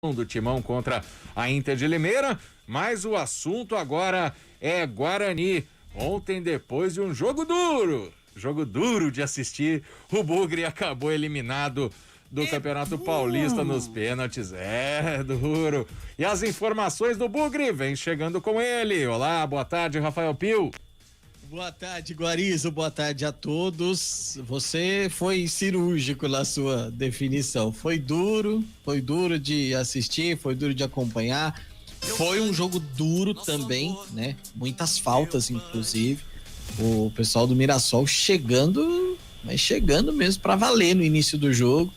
do Timão contra a Inter de Limeira, mas o assunto agora é Guarani. Ontem, depois de um jogo duro de assistir, o Bugre acabou eliminado do Campeonato Paulista nos pênaltis. É duro. E as informações do Bugre vem chegando com ele. Olá, boa tarde, Rafael Pio. Boa tarde, Guarizo. Boa tarde a todos. Você foi cirúrgico na sua definição. Foi duro de assistir, foi duro de acompanhar. Foi um jogo duro também, né? Muitas faltas, inclusive. O pessoal do Mirassol chegando mesmo para valer no início do jogo.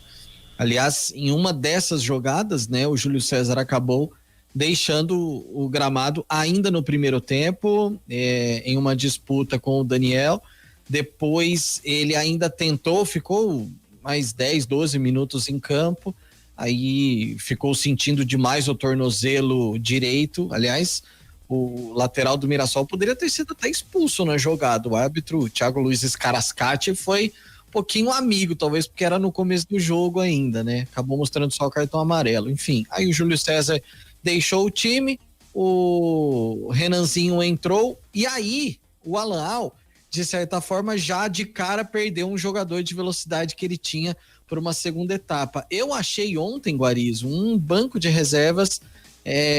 Aliás, em uma dessas jogadas, né, o Júlio César acabou deixando o gramado ainda no primeiro tempo, em uma disputa com o Daniel. Depois ele ainda tentou, ficou mais 10, 12 minutos em campo, aí ficou sentindo demais o tornozelo direito. Aliás, o lateral do Mirassol poderia ter sido até expulso na jogada. O árbitro, Thiago Luiz Scarascati, foi um pouquinho amigo, talvez porque era no começo do jogo ainda, né? Acabou mostrando só o cartão amarelo. Enfim, aí o Júlio César deixou o time, o Renanzinho entrou, e aí o Alan Al, de certa forma, já de cara perdeu um jogador de velocidade que ele tinha por uma segunda etapa. Eu achei ontem, Guarizo, um banco de reservas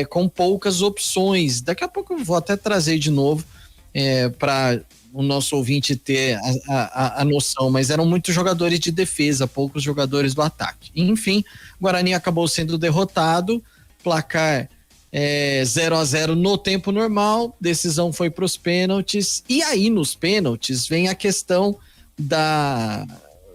com poucas opções. Daqui a pouco eu vou até trazer de novo para o nosso ouvinte ter a noção, mas eram muitos jogadores de defesa, poucos jogadores do ataque. Enfim, o Guarani acabou sendo derrotado, placar 0-0 no tempo normal, decisão foi para os pênaltis, e aí nos pênaltis vem a questão da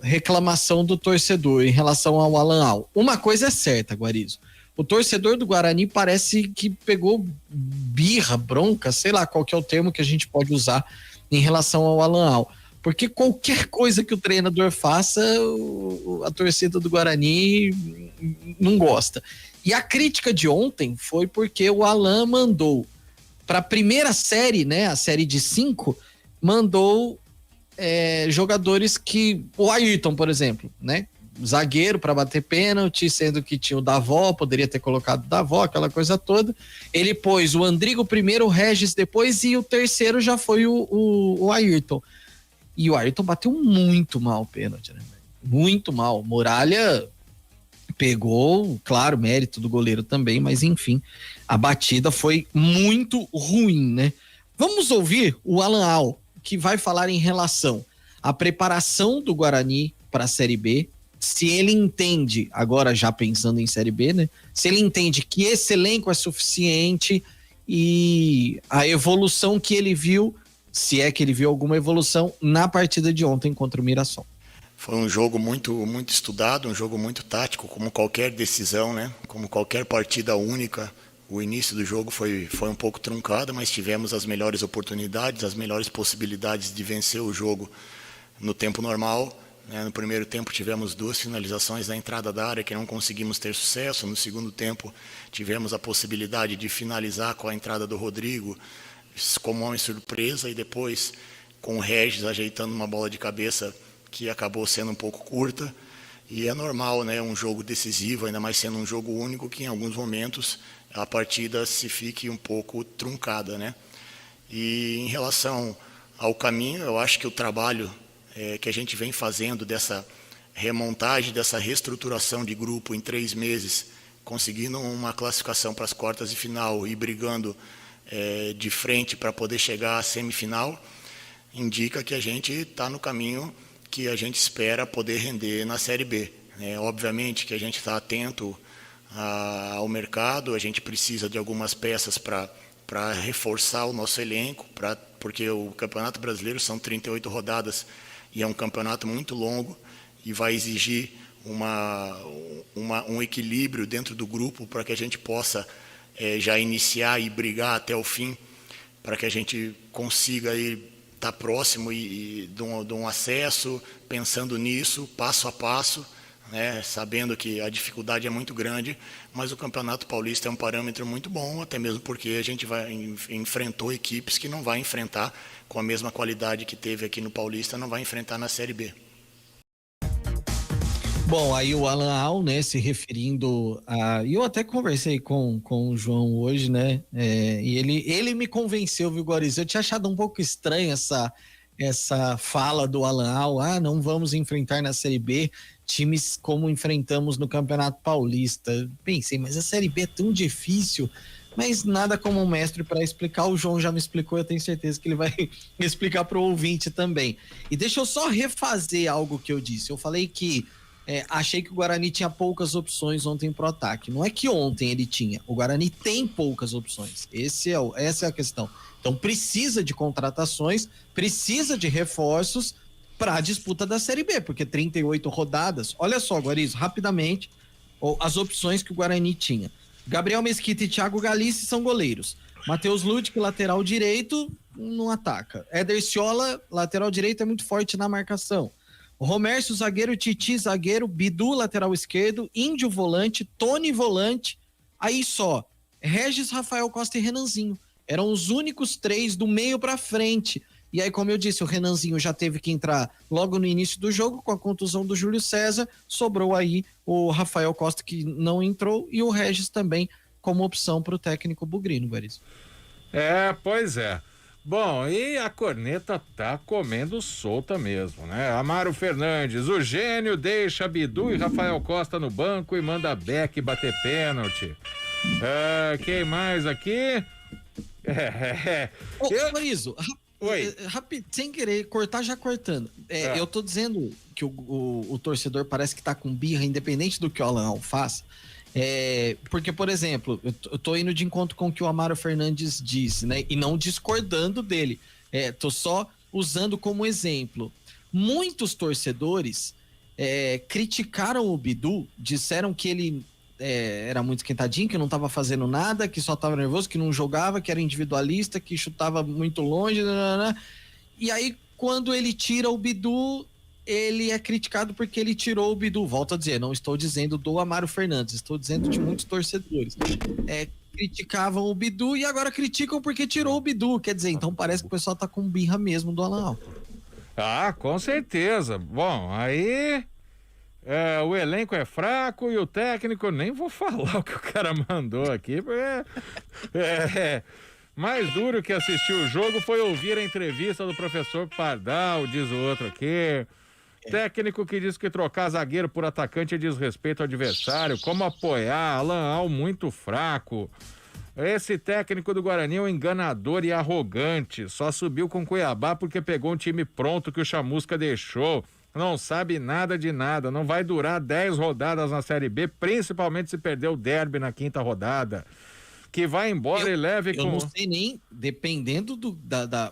reclamação do torcedor em relação ao Alan Al. Uma coisa é certa, Guarizo, o torcedor do Guarani parece que pegou birra, bronca, sei lá qual que é o termo que a gente pode usar em relação ao Alan Al, porque qualquer coisa que o treinador faça, a torcida do Guarani não gosta. E a crítica de ontem foi porque o Alan mandou para a primeira série, né, a série de 5, mandou jogadores que... O Ayrton, por exemplo, né? Zagueiro para bater pênalti, sendo que tinha o Davó, poderia ter colocado o Davó, aquela coisa toda. Ele pôs o Andrigo primeiro, o Regis depois, e o terceiro já foi o Ayrton. E o Ayrton bateu muito mal o pênalti, né? Muito mal. Muralha pegou, claro, mérito do goleiro também, mas enfim, a batida foi muito ruim, né? Vamos ouvir o Alan Al, que vai falar em relação à preparação do Guarani para a Série B, se ele entende, agora já pensando em Série B, né? Se ele entende que esse elenco é suficiente e a evolução que ele viu, se é que ele viu alguma evolução na partida de ontem contra o Mirassol. Foi um jogo muito estudado, um jogo muito tático, como qualquer decisão, né? Como qualquer partida única. O início do jogo foi um pouco truncado, mas tivemos as melhores oportunidades, as melhores possibilidades de vencer o jogo no tempo normal. No primeiro tempo tivemos 2 finalizações na entrada da área que não conseguimos ter sucesso. No segundo tempo tivemos a possibilidade de finalizar com a entrada do Rodrigo como homem surpresa, e depois com o Regis ajeitando uma bola de cabeça que acabou sendo um pouco curta. E é normal, né, um jogo decisivo, ainda mais sendo um jogo único, que em alguns momentos a partida se fique um pouco truncada, né? E em relação ao caminho, eu acho que o trabalho que a gente vem fazendo dessa remontagem, dessa reestruturação de grupo em 3 meses, conseguindo uma classificação para as quartas de final e brigando de frente para poder chegar à semifinal, indica que a gente está no caminho que a gente espera poder render na Série B. Obviamente que a gente está atento ao mercado, a gente precisa de algumas peças para reforçar o nosso elenco, porque o Campeonato Brasileiro são 38 rodadas e é um campeonato muito longo e vai exigir um equilíbrio dentro do grupo para que a gente possa já iniciar e brigar até o fim, para que a gente consiga estar próximo de um acesso, pensando nisso, passo a passo, né, sabendo que a dificuldade é muito grande, mas o Campeonato Paulista é um parâmetro muito bom, até mesmo porque a gente enfrentou equipes que não vai enfrentar com a mesma qualidade que teve aqui no Paulista, não vai enfrentar na Série B. Bom, aí o Alan Al, né, se referindo a... E eu até conversei com o João hoje, né, e ele me convenceu, viu, Guariz? Eu tinha achado um pouco estranho essa fala do Alan Al, não vamos enfrentar na Série B times como enfrentamos no Campeonato Paulista. Pensei, mas a Série B é tão difícil, mas nada como um mestre para explicar. O João já me explicou, eu tenho certeza que ele vai explicar para o ouvinte também. E deixa eu só refazer algo que eu disse. Eu falei que achei que o Guarani tinha poucas opções ontem pro ataque. Não é que ontem ele tinha. O Guarani tem poucas opções. Essa é a questão. Então precisa de contratações, precisa de reforços para a disputa da Série B, porque 38 rodadas. Olha só, Guarizo, rapidamente, as opções que o Guarani tinha. Gabriel Mesquita e Thiago Galice são goleiros. Matheus Ludic, lateral direito, não ataca. Éder Ciola, lateral direito, é muito forte na marcação. Romércio, zagueiro, Titi, zagueiro, Bidu, lateral esquerdo, Índio, volante, Tony, volante. Aí só, Regis, Rafael Costa e Renanzinho. Eram os únicos 3 do meio para frente. E aí, como eu disse, o Renanzinho já teve que entrar logo no início do jogo com a contusão do Júlio César. Sobrou aí o Rafael Costa, que não entrou, e o Regis também como opção para o técnico bugrino, Guariz. Pois é. Bom, e a corneta tá comendo solta mesmo, né? Amaro Fernandes, o gênio deixa Bidu e Rafael Costa no banco e manda Beck bater pênalti. Quem mais aqui? Guarizo, sem querer, cortar já cortando. Eu tô dizendo que o torcedor parece que tá com birra, independente do que o Alan faça. Porque, por exemplo, eu tô indo de encontro com o que o Amaro Fernandes disse, né? E não discordando dele. Tô só usando como exemplo. Muitos torcedores criticaram o Bidu, disseram que ele era muito esquentadinho, que não estava fazendo nada, que só estava nervoso, que não jogava, que era individualista, que chutava muito longe. E aí, quando ele tira o Bidu, ele é criticado porque ele tirou o Bidu. Volto a dizer, não estou dizendo do Amaro Fernandes, estou dizendo de muitos torcedores. Criticavam o Bidu e agora criticam porque tirou o Bidu. Quer dizer, então parece que o pessoal tá com birra mesmo do Alan Al. Com certeza. Bom, aí... o elenco é fraco e o técnico, nem vou falar o que o cara mandou aqui, porque mais duro que assistir o jogo foi ouvir a entrevista do professor Pardal, diz o outro aqui. Técnico que diz que trocar zagueiro por atacante é desrespeito ao adversário. Como apoiar? Alan Al muito fraco. Esse técnico do Guarani é um enganador e arrogante. Só subiu com Cuiabá porque pegou um time pronto que o Chamusca deixou. Não sabe nada de nada, não vai durar 10 rodadas na Série B, principalmente se perder o derby na 5ª rodada. Que vai embora e leve com... Eu não sei nem, dependendo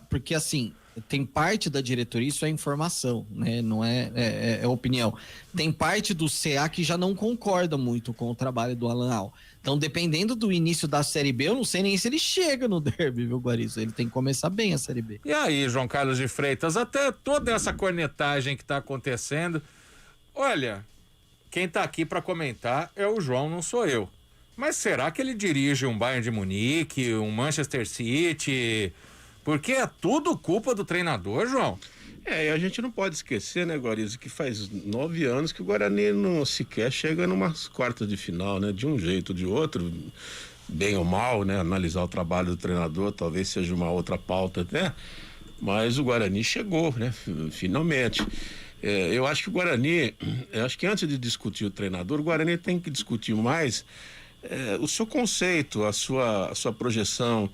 porque assim, tem parte da diretoria, isso é informação, né? Não é opinião. Tem parte do CA que já não concorda muito com o trabalho do Alan Al. Então, dependendo do início da Série B, eu não sei nem se ele chega no derby, viu, Guarizo? Ele tem que começar bem a Série B. E aí, João Carlos de Freitas, até toda essa cornetagem que tá acontecendo, olha, quem tá aqui para comentar é o João, não sou eu. Mas será que ele dirige um Bayern de Munique, um Manchester City? Porque é tudo culpa do treinador, João. E a gente não pode esquecer, né, Guarizo, que faz 9 anos que o Guarani não sequer chega numas quartas de final, né? De um jeito ou de outro, bem ou mal, né? Analisar o trabalho do treinador talvez seja uma outra pauta até, mas o Guarani chegou, né? Finalmente. Eu acho que o Guarani, acho que antes de discutir o treinador, o Guarani tem que discutir mais o seu conceito, a sua projeção,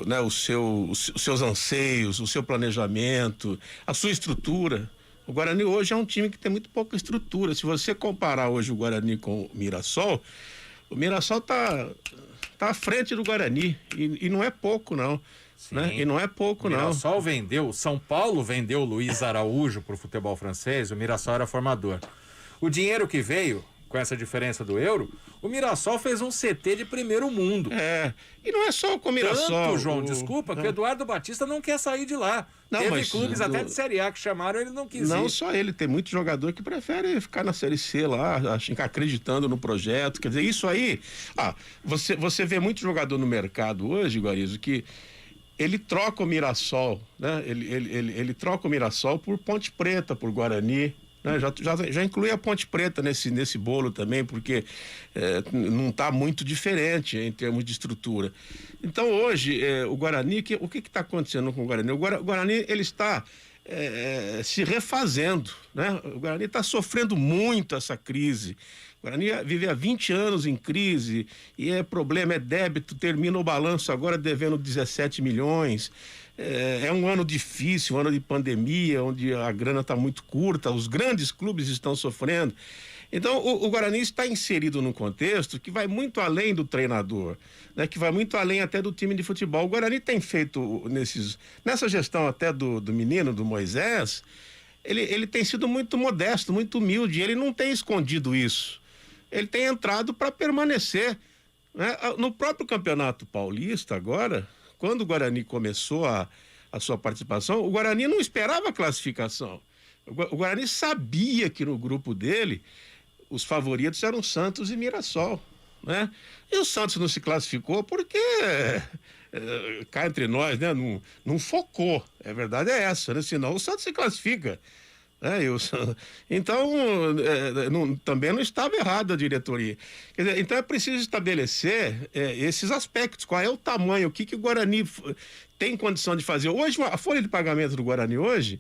né, os seus anseios, o seu planejamento, a sua estrutura. O Guarani hoje é um time que tem muito pouca estrutura. Se você comparar hoje o Guarani com o Mirassol tá à frente do Guarani e não é pouco não. Né? E não é pouco, não. O Mirassol vendeu, São Paulo vendeu o Luiz Araújo pro futebol francês, o Mirassol era formador. O dinheiro que veio, com essa diferença do euro, o Mirassol fez um CT de primeiro mundo. E não é só com o Mirassol. Tanto, João, desculpa, que o Eduardo Batista não quer sair de lá. Não, teve mas clubes até de Série A que chamaram, ele não quis ir. Não só ele, tem muito jogador que prefere ficar na Série C lá, acreditando no projeto. Quer dizer, isso aí, você vê muito jogador no mercado hoje, Guarizo, que ele troca o Mirassol, né? Ele troca o Mirassol por Ponte Preta, por Guarani, né? Já inclui a Ponte Preta nesse bolo também, porque não está muito diferente em termos de estrutura. Então hoje o Guarani, o que está acontecendo com o Guarani? O Guarani ele está se refazendo, né? O Guarani está sofrendo muito essa crise. O Guarani vive há 20 anos em crise e problema, é débito, termina o balanço agora devendo 17 milhões. É um ano difícil, um ano de pandemia, onde a grana está muito curta, os grandes clubes estão sofrendo. Então, o Guarani está inserido num contexto que vai muito além do treinador, né? Que vai muito além até do time de futebol. O Guarani tem feito, nessa gestão até do menino, do Moisés, ele tem sido muito modesto, muito humilde, ele não tem escondido isso. Ele tem entrado para permanecer, né? No próprio Campeonato Paulista agora, quando o Guarani começou a sua participação, o Guarani não esperava a classificação. O Guarani sabia que no grupo dele os favoritos eram Santos e Mirassol, né? E o Santos não se classificou porque, cá entre nós, né? Não focou. A verdade é essa, né? Senão o Santos se classifica. Então, também não estava errado a diretoria. Quer dizer, então é preciso estabelecer esses aspectos. Qual é o tamanho, o que o Guarani tem condição de fazer. Hoje, a folha de pagamento do Guarani hoje...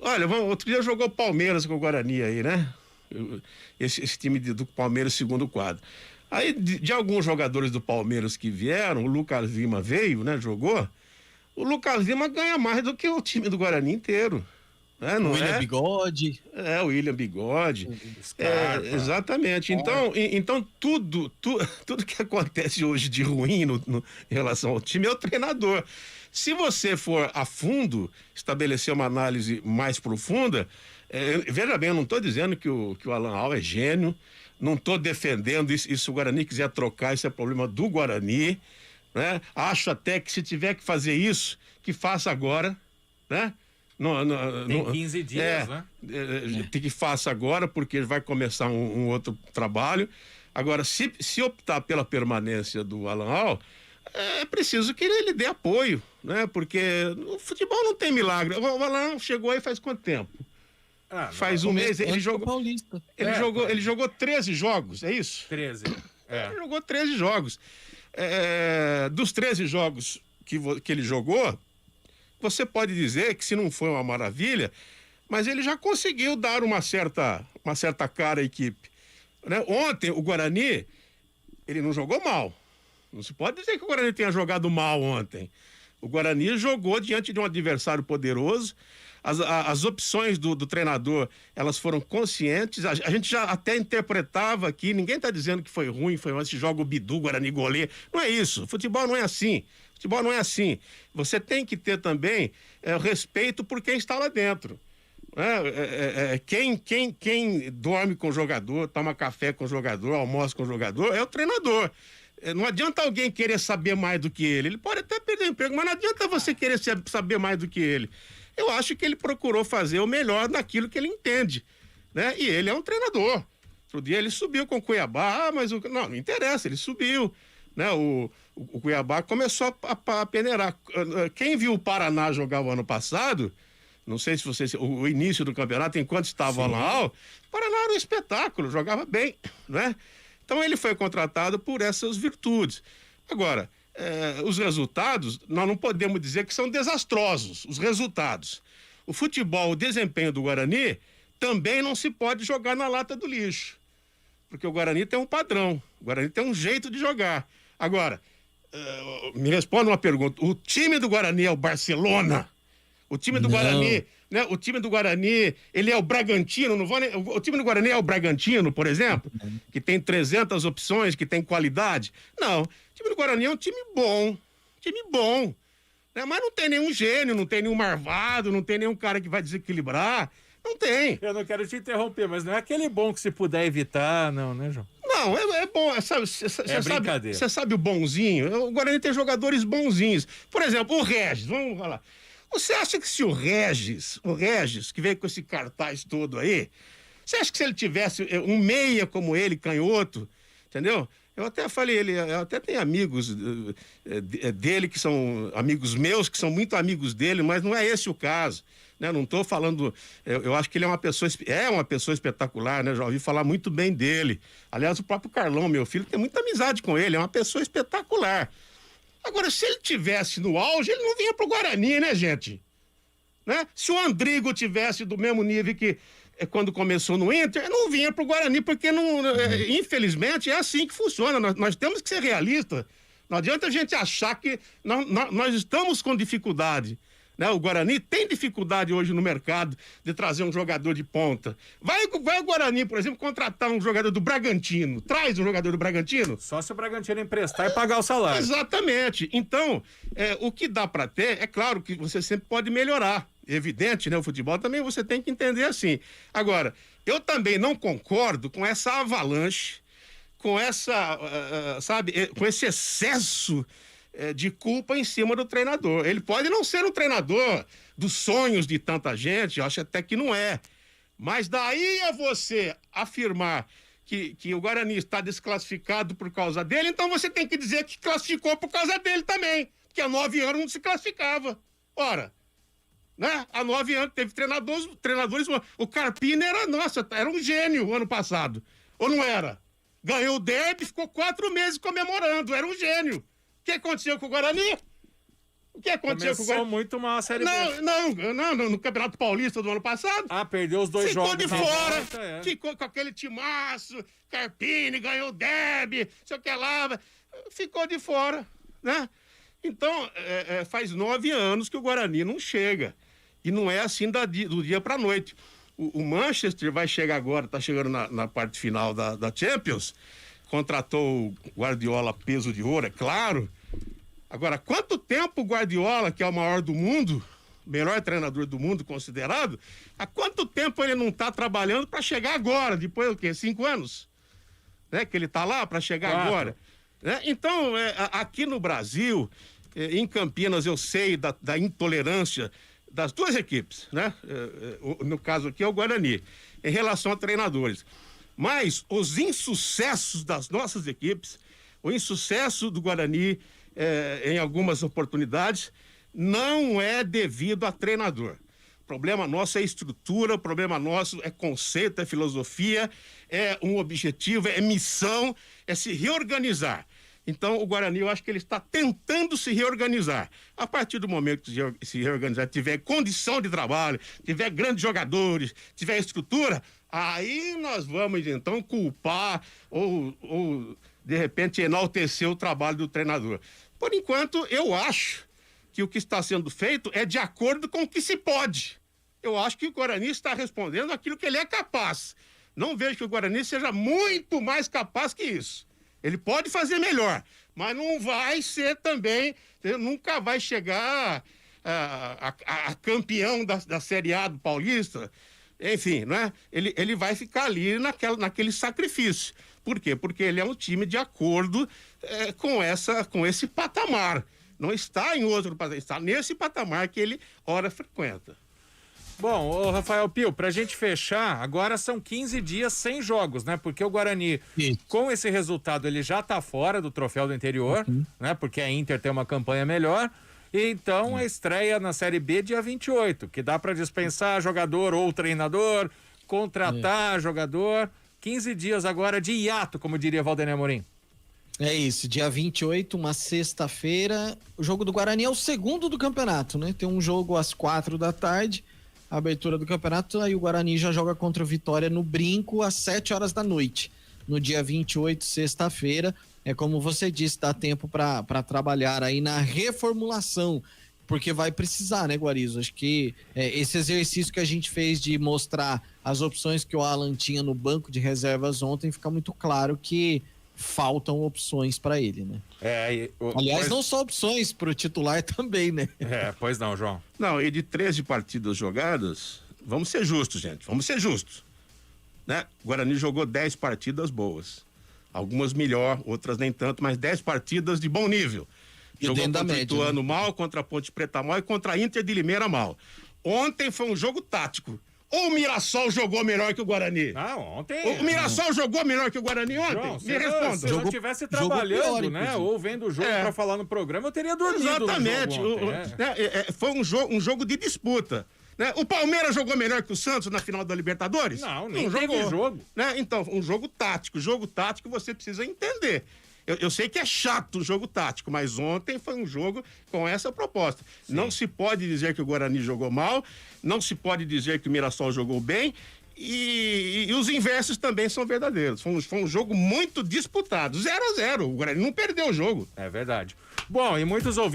Olha, outro dia jogou Palmeiras com o Guarani aí, né? Esse time do Palmeiras, segundo quadro. Aí, de alguns jogadores do Palmeiras que vieram, o Lucas Lima veio, né? Jogou. O Lucas Lima ganha mais do que o time do Guarani inteiro. Né? Não William Bigode. O William Bigode. Exatamente. Então tudo que acontece hoje de ruim em relação ao time é o treinador. Se você for a fundo, estabelecer uma análise mais profunda, veja bem, eu não estou dizendo que o Alan Al é gênio, não estou defendendo isso. Se o Guarani quiser trocar, isso é problema do Guarani, né? Acho até que se tiver que fazer isso, que faça agora, né? Tem 15 dias, né? Tem que faça agora, porque vai começar um outro trabalho. Agora, se optar pela permanência do Alan Al, é preciso que ele dê apoio, né? Porque o futebol não tem milagre. O Alan chegou aí faz quanto tempo? Faz um mês. Ele jogou Paulista. Ele jogou 13 jogos, é isso? 13. Ele jogou 13 jogos. Dos 13 jogos que ele jogou, você pode dizer que se não foi uma maravilha, mas ele já conseguiu dar uma certa cara à equipe, né? Ontem, o Guarani, ele não jogou mal. Não se pode dizer que o Guarani tenha jogado mal ontem. O Guarani jogou diante de um adversário poderoso. As opções do treinador, elas foram conscientes. A gente já até interpretava aqui, ninguém está dizendo que foi ruim, se joga o Bidu, Guarani goleia. Não é isso. Futebol não é assim. Futebol não é assim. Você tem que ter também respeito por quem está lá dentro. Quem dorme com o jogador, toma café com o jogador, almoça com o jogador, é o treinador. Não adianta alguém querer saber mais do que ele. Ele pode até perder o emprego, mas não adianta você querer saber mais do que ele. Eu acho que ele procurou fazer o melhor naquilo que ele entende, né? E ele é um treinador. Outro dia ele subiu com o Cuiabá, mas não interessa, ele subiu, né? O Cuiabá começou a peneirar. Quem viu o Paraná jogar o ano passado, não sei se vocês... O início do campeonato, enquanto estava lá, o Paraná era um espetáculo, jogava bem, né? Então ele foi contratado por essas virtudes. Agora, os resultados, nós não podemos dizer que são desastrosos, os resultados. O futebol, o desempenho do Guarani, também não se pode jogar na lata do lixo. Porque o Guarani tem um padrão, o Guarani tem um jeito de jogar. Agora, me responda uma pergunta, o time do Guarani é o Barcelona? O time do Guarani, né? O time do Guarani, ele é o Bragantino, o time do Guarani é o Bragantino, por exemplo, que tem 300 opções, que tem qualidade. Não, o time do Guarani é um time bom, né? Mas não tem nenhum gênio, não tem nenhum marvado, não tem nenhum cara que vai desequilibrar, não tem. Eu não quero te interromper, mas não é aquele bom que se puder evitar, não, né, João? Não, é bom, sabe, brincadeira. Você sabe o bonzinho? O Guarani tem jogadores bonzinhos. Por exemplo, o Regis, vamos falar. Você acha que se o Regis, que veio com esse cartaz todo aí, você acha que se ele tivesse um meia como ele, canhoto, entendeu? Eu até falei, eu até tenho amigos dele que são amigos meus, que são muito amigos dele, mas não é esse o caso. né? Não estou falando... Eu acho que ele é uma pessoa espetacular, né? Já ouvi falar muito bem dele. Aliás, o próprio Carlão, meu filho, tem muita amizade com ele, é uma pessoa espetacular. Agora, se ele tivesse no auge, ele não vinha pro Guarani, né, gente? Né? Se o Andrigo tivesse do mesmo nível que quando começou no Inter, não vinha pro Guarani, porque infelizmente é assim que funciona. Nós temos que ser realistas. Não adianta a gente achar que nós estamos com dificuldade. Né? O Guarani tem dificuldade hoje no mercado de trazer um jogador de ponta. Vai o Guarani, por exemplo, contratar um jogador do Bragantino. Traz um jogador do Bragantino. Só se o Bragantino emprestar e pagar o salário. Exatamente. Então, o que dá para ter, é claro que você sempre pode melhorar. Evidente, né? O futebol também você tem que entender assim. Agora, eu também não concordo com essa avalanche, com essa, com esse excesso de culpa em cima do treinador. Ele pode não ser um treinador dos sonhos de tanta gente, eu acho até que não é. Mas daí a você afirmar que o Guarani está desclassificado por causa dele, então você tem que dizer que classificou por causa dele também, porque há 9 anos não se classificava. Ora, né? Há 9 anos teve treinadores, o Carpini era um gênio ano passado, ou não era? Ganhou o derby, ficou 4 meses comemorando, era um gênio. O que aconteceu com o Guarani? O que aconteceu com o Guarani? Muito mal a Série B. Não, no Campeonato Paulista do ano passado. Perdeu os 2 jogos. Ficou de fora, ficou com aquele timaço, Carpini, ganhou o derby, sei o que lá, ficou de fora, né? Então, faz 9 anos que o Guarani não chega. E não é assim do dia para a noite. O Manchester vai chegar agora, está chegando na parte final da Champions, contratou o Guardiola peso de ouro, é claro. Agora, quanto tempo o Guardiola, que é o maior do mundo, melhor treinador do mundo considerado, há quanto tempo ele não está trabalhando para chegar agora? Depois o quê? 5 anos? Né? Que ele está lá para chegar 4. agora. Né? Então, aqui no Brasil, em Campinas, eu sei da intolerância das 2 equipes, né? No caso aqui é o Guarani, em relação a treinadores. Mas os insucessos das nossas equipes, o insucesso do Guarani em algumas oportunidades, não é devido a treinador. O problema nosso é estrutura, o problema nosso é conceito, é filosofia, é um objetivo, é missão, é se reorganizar. Então, o Guarani, eu acho que ele está tentando se reorganizar. A partir do momento que se reorganizar, tiver condição de trabalho, tiver grandes jogadores, tiver estrutura, aí nós vamos, então, culpar ou de repente, enaltecer o trabalho do treinador. Por enquanto, eu acho que o que está sendo feito é de acordo com o que se pode. Eu acho que o Guarani está respondendo aquilo que ele é capaz. Não vejo que o Guarani seja muito mais capaz que isso. Ele pode fazer melhor, mas não vai ser também, nunca vai chegar a campeão da Série A do Paulista, enfim, né? Ele vai ficar ali naquele sacrifício. Por quê? Porque ele é um time de acordo com esse patamar. Não está em outro patamar, está nesse patamar que ele ora frequenta. Bom, ô Rafael Pio, pra gente fechar, agora são 15 dias sem jogos, né? Porque o Guarani, com esse resultado, ele já tá fora do troféu do interior, né? Porque a Inter tem uma campanha melhor. E então a estreia na Série B dia 28, que dá pra dispensar jogador ou treinador, contratar jogador. 15 dias agora de hiato, como diria Valdemar Amorim. É isso, dia 28, uma sexta-feira. O jogo do Guarani é o segundo do campeonato, né? Tem um jogo às 4 da tarde. A abertura do campeonato, aí o Guarani já joga contra o Vitória no Brinco às 7 horas da noite, no dia 28, sexta-feira. É como você disse, dá tempo para trabalhar aí na reformulação, porque vai precisar, né, Guarizo? Acho que esse exercício que a gente fez de mostrar as opções que o Alan tinha no banco de reservas ontem, fica muito claro que faltam opções para ele, né? Aliás, não só opções para o titular também, né? Pois não, João. Não, e de 13 partidas jogadas, vamos ser justos, gente, vamos ser justos. Né? O Guarani jogou 10 partidas boas. Algumas melhor, outras nem tanto, mas 10 partidas de bom nível. Jogou contra o Ituano mal, contra a Ponte Preta mal e contra a Inter de Limeira mal. Ontem foi um jogo tático. Ou o Mirassol jogou melhor que o Guarani? Ontem... O Mirassol jogou melhor que o Guarani ontem? João, me responda. Se eu estivesse trabalhando, pior, né, ou vendo o jogo para falar no programa, eu teria dormido. Exatamente. Foi um jogo de disputa. Né? O Palmeiras jogou melhor que o Santos na final da Libertadores? Não, nem teve jogo. Né? Então, um jogo tático. Jogo tático você precisa entender. Eu sei que é chato o jogo tático, mas ontem foi um jogo com essa proposta. Sim. Não se pode dizer que o Guarani jogou mal, não se pode dizer que o Mirassol jogou bem, e os inversos também são verdadeiros. Foi um jogo muito disputado, 0-0. O Guarani não perdeu o jogo. É verdade. Bom, e muitos ouvintes